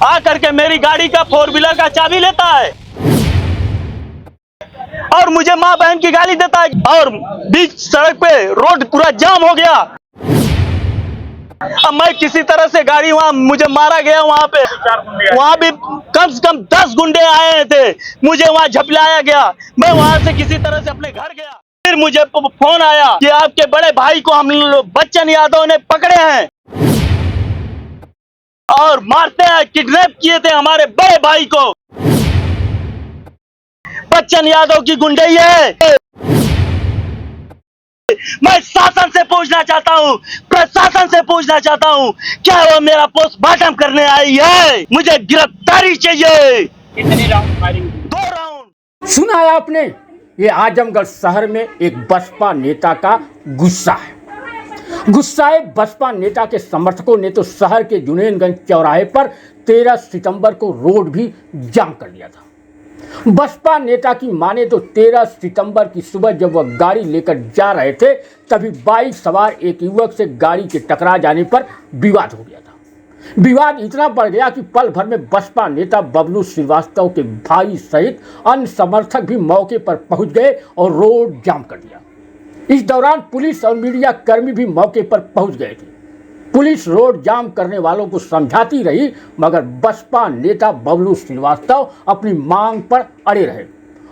आ करके मेरी गाड़ी का 4 व्हीलर का चाबी लेता है और मुझे माँ बहन की गाली देता है और बीच सड़क पे रोड पूरा जाम हो गया। अब मैं किसी तरह से गाड़ी वहां मुझे मारा गया, वहां भी कम से कम 10 गुंडे आए थे, मुझे वहां झपलाया गया। मैं वहां से किसी तरह से अपने घर गया। फिर मुझे फोन आया कि आपके बड़े भाई को हम लोग बच्चन यादव ने पकड़े हैं और मारते हैं, किडनैप किए थे हमारे बड़े भाई को। बच्चन यादव की गुंडई है। मैं शासन से पूछना चाहता हूँ, प्रशासन से पूछना चाहता हूँ, क्या वो मेरा पोस्टमार्टम करने आई है? मुझे गिरफ्तारी चाहिए। कितनी राउंड फायरिंग? 2 राउंड। सुना है आपने? ये आजमगढ़ शहर में एक बसपा नेता का गुस्सा है। गुस्साए बसपा नेता के समर्थकों ने तो शहर के जुनेनगंज चौराहे पर 13 सितंबर को रोड भी जाम कर दिया था। बसपा नेता की माने तो 13 सितंबर की सुबह जब वह गाड़ी लेकर जा रहे थे तभी बाइक सवार एक युवक से गाड़ी के टकरा जाने पर विवाद हो गया था। विवाद इतना बढ़ गया कि पल भर में बसपा नेता बबलू श्रीवास्तव के भाई सहित अन्य समर्थक भी मौके पर पहुंच गए और रोड जाम कर दिया। इस दौरान पुलिस और मीडिया कर्मी भी मौके पर पहुंच गए थे। पुलिस रोड जाम करने वालों को समझाती रही मगर बसपा नेता बबलू श्रीवास्तव अपनी मांग पर अड़े रहे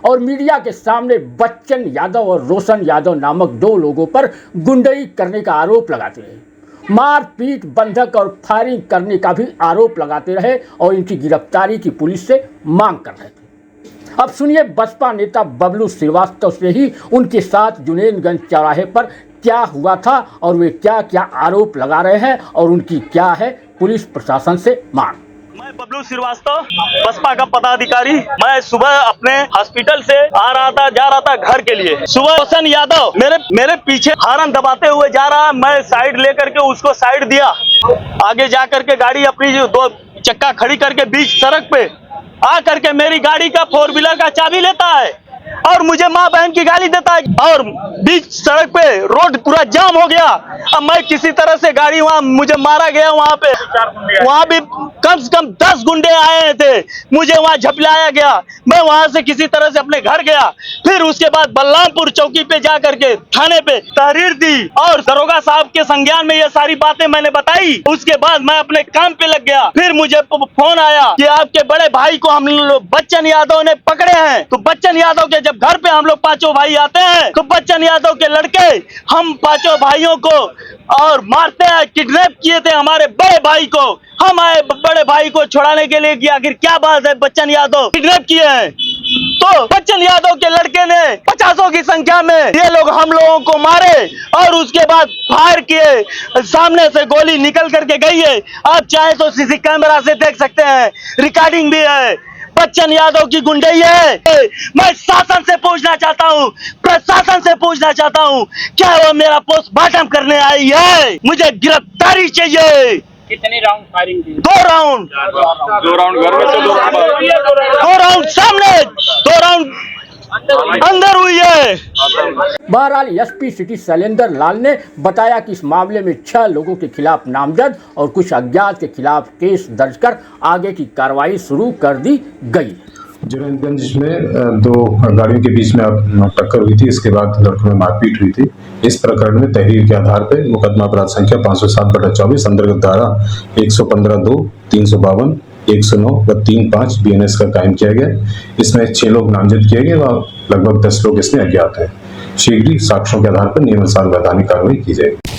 और मीडिया के सामने बच्चन यादव और रोशन यादव नामक 2 लोगों पर गुंडई करने का आरोप लगाते रहे। मारपीट, बंधक और फायरिंग करने का भी आरोप लगाते रहे और इनकी गिरफ्तारी की पुलिस से मांग कर रहे थे। अब सुनिए बसपा नेता बबलू श्रीवास्तव से ही उनके साथ जुनेनगंज चौराहे पर क्या हुआ था और वे क्या क्या आरोप लगा रहे हैं और उनकी क्या है पुलिस प्रशासन से मांग। मैं बबलू श्रीवास्तव, बसपा का पदाधिकारी। मैं सुबह अपने हॉस्पिटल से आ रहा था, जा रहा था घर के लिए। सुबह रोशन यादव मेरे पीछे हॉर्न दबाते हुए जा रहा। मैं साइड लेकर के उसको साइड दिया। आगे जा करके गाड़ी अपनी 2 चक्का खड़ी करके बीच सड़क पे आ करके मेरी गाड़ी का 4 व्हीलर का चाबी लेता है और मुझे माँ बहन की गाली देता है और बीच सड़क पे रोड पूरा जाम हो गया। अब मैं किसी तरह से गाड़ी वहां मुझे मारा गया। वहां भी कम से कम 10 गुंडे आए थे, मुझे वहां झपलाया गया। मैं वहां से किसी तरह से अपने घर गया। फिर उसके बाद बलरामपुर चौकी पे जा करके थाने पे तहरीर दी और दरोगा साहब के संज्ञान में ये सारी बातें मैंने बताई। उसके बाद मैं अपने काम पे लग गया। फिर मुझे फोन आया कि आपके बड़े भाई को हम लोग बच्चन यादव ने पकड़े हैं। तो बच्चन यादव के जब घर पे हम लोग 5 भाई आते हैं तो बच्चन यादव के लड़के हम 5 भाइयों को और मारते हैं, किडनैप किए थे हमारे बड़े भाई को। हम आए बड़े भाई को छुड़ाने के लिए कि आखिर क्या बात है, बच्चन यादव किडनैप किए हैं। तो बच्चन यादव के लड़के ने 50 की संख्या में ये लोग हम लोगों को मारे और उसके बाद फायर किए। सामने से गोली निकल करके गई है। आप चाहे तो सीसी कैमरा से देख सकते हैं, रिकॉर्डिंग भी है। बच्चन यादव की गुंडई है। मैं शासन से पूछना चाहता हूँ, प्रशासन से पूछना चाहता हूँ, क्या वो मेरा पोस्टमार्टम करने आई है? मुझे गिरफ्तारी चाहिए। कितनी राउंड फायरिंग की? 2 राउंड। 2 राउंड घर में से 2 राउंड सामने, 2 राउंड अंदर हुई है। बहरहाल एसपी सिटी शैलेंद्र लाल ने बताया कि इस मामले में 6 लोगों के खिलाफ नामजद और कुछ अज्ञात के खिलाफ केस दर्ज कर आगे की कार्रवाई शुरू कर दी गई। जुनेनगंज में 2 गाड़ियों के बीच में टक्कर हुई थी। इसके बाद लड़कों में मारपीट हुई थी। इस प्रकरण में तहरीर के आधार पर मुकदमा अपराध संख्या 507/24 अंतर्गत धारा 115(2), 352, 109 व 35 BNS का कायम किया गया। इसमें 6 लोग नामजद किए गए व लगभग 10 लोग इसमें अज्ञात हैं। शीघ्र ही साक्ष्यों के आधार पर नियमानुसार वैधानिक कार्रवाई की जाएगी।